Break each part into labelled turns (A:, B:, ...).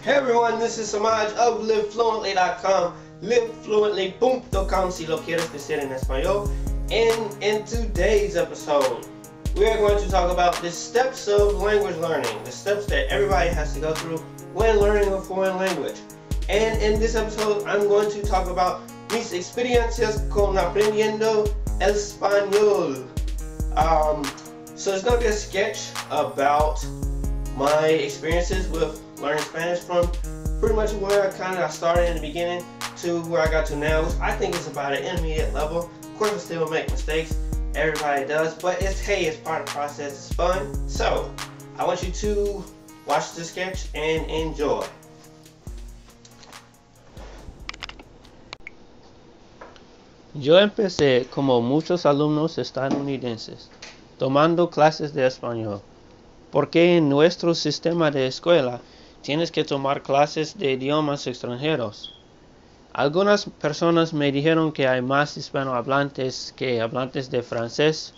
A: Hey everyone, this is Samaj of LiveFluently.com, livefluently.com si lo quieres decir en español. And in today's episode, we are going to talk about the steps of language learning, the steps that everybody has to go through when learning a foreign language. And in this episode, I'm going to talk about mis experiencias con aprendiendo español. So it's going to be a sketch about my experiences with learning Spanish from pretty much where I started in the beginning to where I got to now, which I think is about an intermediate level. Of course, I still make mistakes. Everybody does, but it's part of the process. It's fun. So I want you to watch the sketch and enjoy.
B: Yo empecé como muchos alumnos estadounidenses, tomando clases de español, porque en nuestro sistema de escuela tienes que tomar clases de idiomas extranjeros. Algunas personas me dijeron que hay más hispanohablantes que hablantes de francés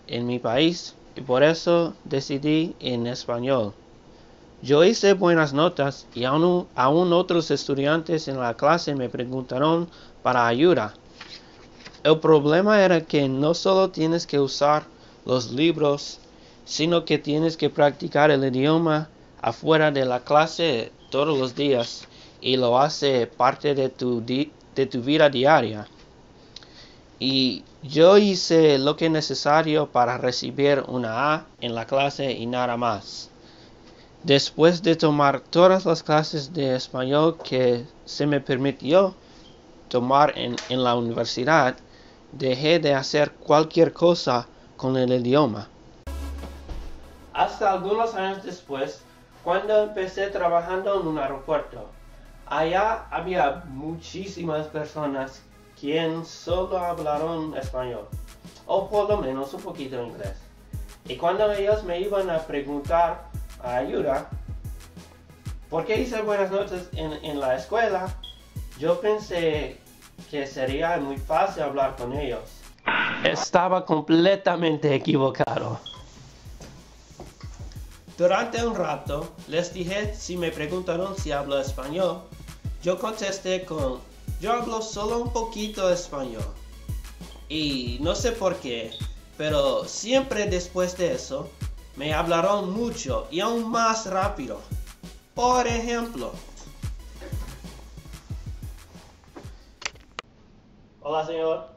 B: en mi país y por eso decidí en español. Yo hice buenas notas y aún otros estudiantes en la clase me preguntaron para ayuda. El problema era que no solo tienes que usar los libros, sino que tienes que practicar el idioma afuera de la clase todos los días y lo hace parte de tu vida diaria. Y yo hice lo que es necesario para recibir una A en la clase y nada más. Después de tomar todas las clases de español que se me permitió tomar en la universidad, dejé de hacer cualquier cosa con el idioma.
A: Hasta algunos años después, cuando empecé trabajando en un aeropuerto, allá había muchísimas personas quien solo hablaron español, o por lo menos un poquito inglés. Y cuando ellos me iban a preguntar ayuda, ¿por qué hice buenas notas en la escuela? Yo pensé que sería muy fácil hablar con ellos. Estaba completamente equivocado. Durante un rato, les dije si me preguntaron si hablo español. Yo contesté con, yo hablo solo un poquito español. Y no sé por qué, pero siempre después de eso, me hablaron mucho y aún más rápido. Por ejemplo, hola señor.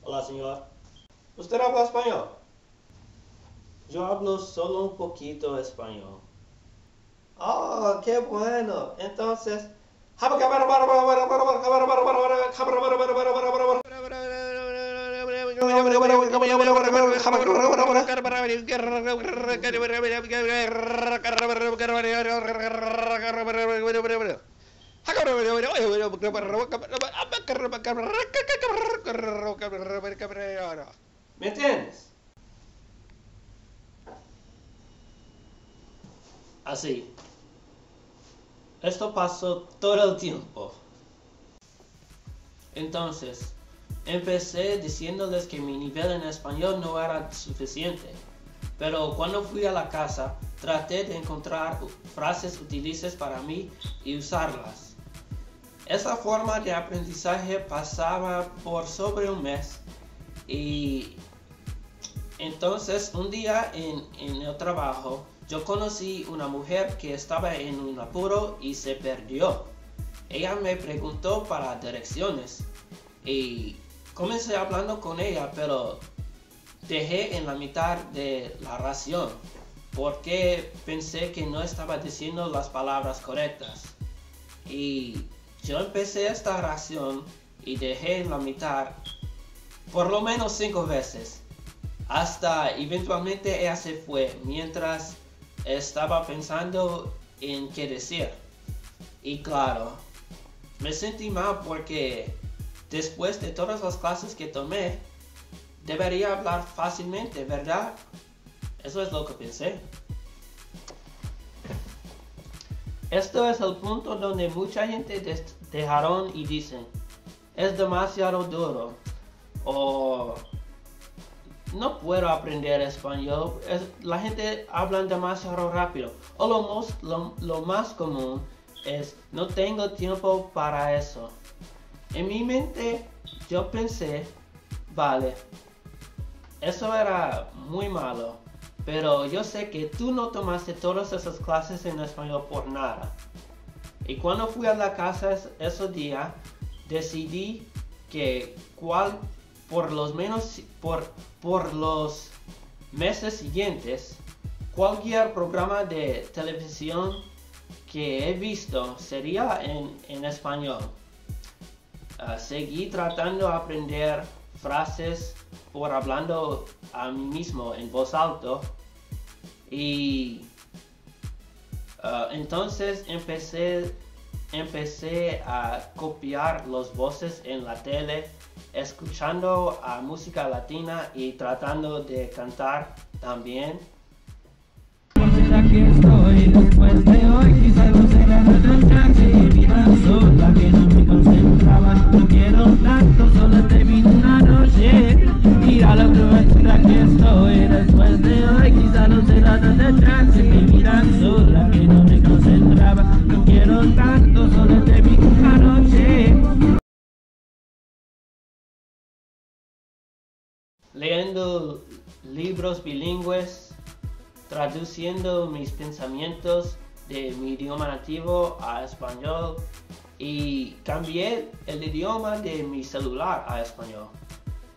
A: Hola señor. ¿Usted habla español? Yo hablo solo un poquito español. Oh, qué bueno. Entonces, ¿me entiendes? Así. Esto pasó todo el tiempo. Entonces, empecé diciéndoles que mi nivel en español no era suficiente. Pero cuando fui a la casa, traté de encontrar frases útiles para mí y usarlas. Esa forma de aprendizaje pasaba por sobre un mes. Y entonces un día en el trabajo, yo conocí una mujer que estaba en un apuro y se perdió. Ella me preguntó para direcciones y comencé hablando con ella, pero dejé en la mitad de la oración porque pensé que no estaba diciendo las palabras correctas. Y yo empecé esta oración y dejé en la mitad por lo menos 5 veces. Hasta eventualmente ella se fue mientras estaba pensando en qué decir. Y claro, me sentí mal porque después de todas las clases que tomé, debería hablar fácilmente, ¿verdad? Eso es lo que pensé. Esto es el punto donde mucha gente dejaron y dicen, es demasiado duro, o no puedo aprender español, la gente habla demasiado rápido. O lo más común es no tengo tiempo para eso. En mi mente yo pensé, vale, eso era muy malo, pero yo sé que tú no tomaste todas esas clases en español por nada. Y cuando fui a la casa ese día, decidí que por los meses siguientes, cualquier programa de televisión que he visto sería en español. Seguí tratando de aprender frases por hablando a mí mismo en voz alta y entonces empecé a copiar las voces en la tele, escuchando a música latina y tratando de cantar también. Aquí estoy después de hoy, quizás no será el taxi, vida sola que no me concentraba, no quiero tanto, solo termino una noche, mira lo que aquí estoy después de hoy, quizás no será el taxi, vida sola que no me concentraba, no quiero tanto, solo termino una noche. Leyendo libros bilingües, traduciendo mis pensamientos de mi idioma nativo a español y cambié el idioma de mi celular a español.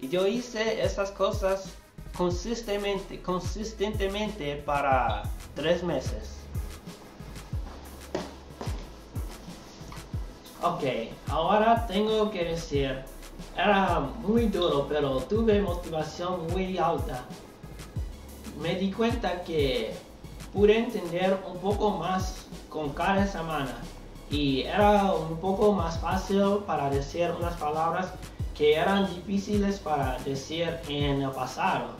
A: Y yo hice esas cosas consistentemente para 3 meses. Ok, ahora tengo que decir, era muy duro, pero tuve motivación muy alta. Me di cuenta que pude entender un poco más con cada semana y era un poco más fácil para decir unas palabras que eran difíciles para decir en el pasado.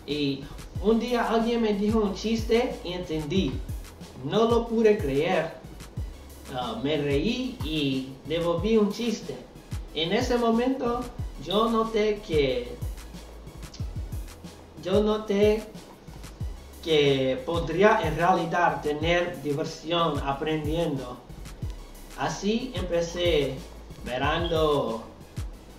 A: Y un día alguien me dijo un chiste y entendí. No lo pude creer. Me reí y devolví un chiste. En ese momento yo noté que podría en realidad tener diversión aprendiendo. Así empecé mirando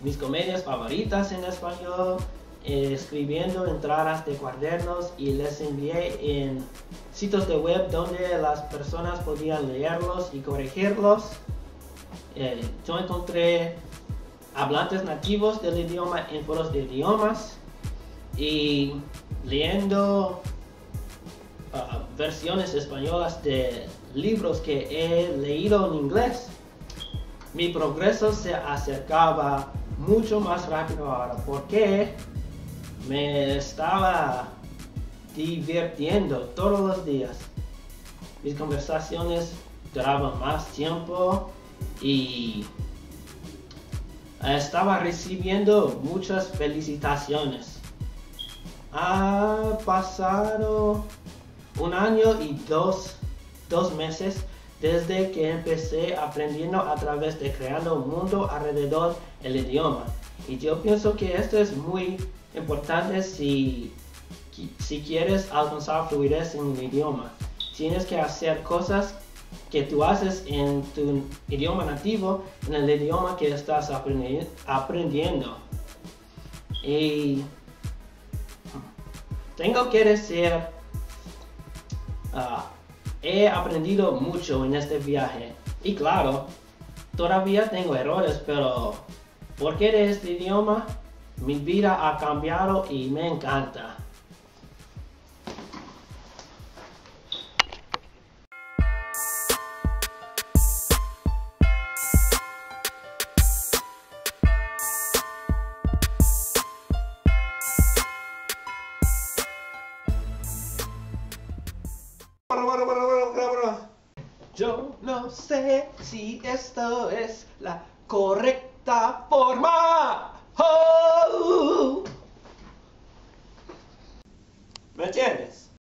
A: mis comedias favoritas en español, escribiendo entradas de cuadernos y les envié en sitios de web donde las personas podían leerlos y corregirlos. Yo encontré hablantes nativos del idioma en foros de idiomas y leyendo versiones españolas de libros que he leído en inglés. Mi progreso se acercaba mucho más rápido ahora porque me estaba divirtiendo todos los días. Mis conversaciones duraban más tiempo y estaba recibiendo muchas felicitaciones. Ha pasado 1 año y 2 meses desde que empecé aprendiendo a través de creando un mundo alrededor del idioma. Y yo pienso que esto es muy importante si quieres alcanzar fluidez en un idioma. Tienes que hacer cosas que tú haces en tu idioma nativo, en el idioma que estás aprendiendo. Y tengo que decir, he aprendido mucho en este viaje. Y claro, todavía tengo errores, pero porque de este idioma, mi vida ha cambiado y me encanta. Yo no sé si esto es la correcta forma. Oh. ¿Me entiendes?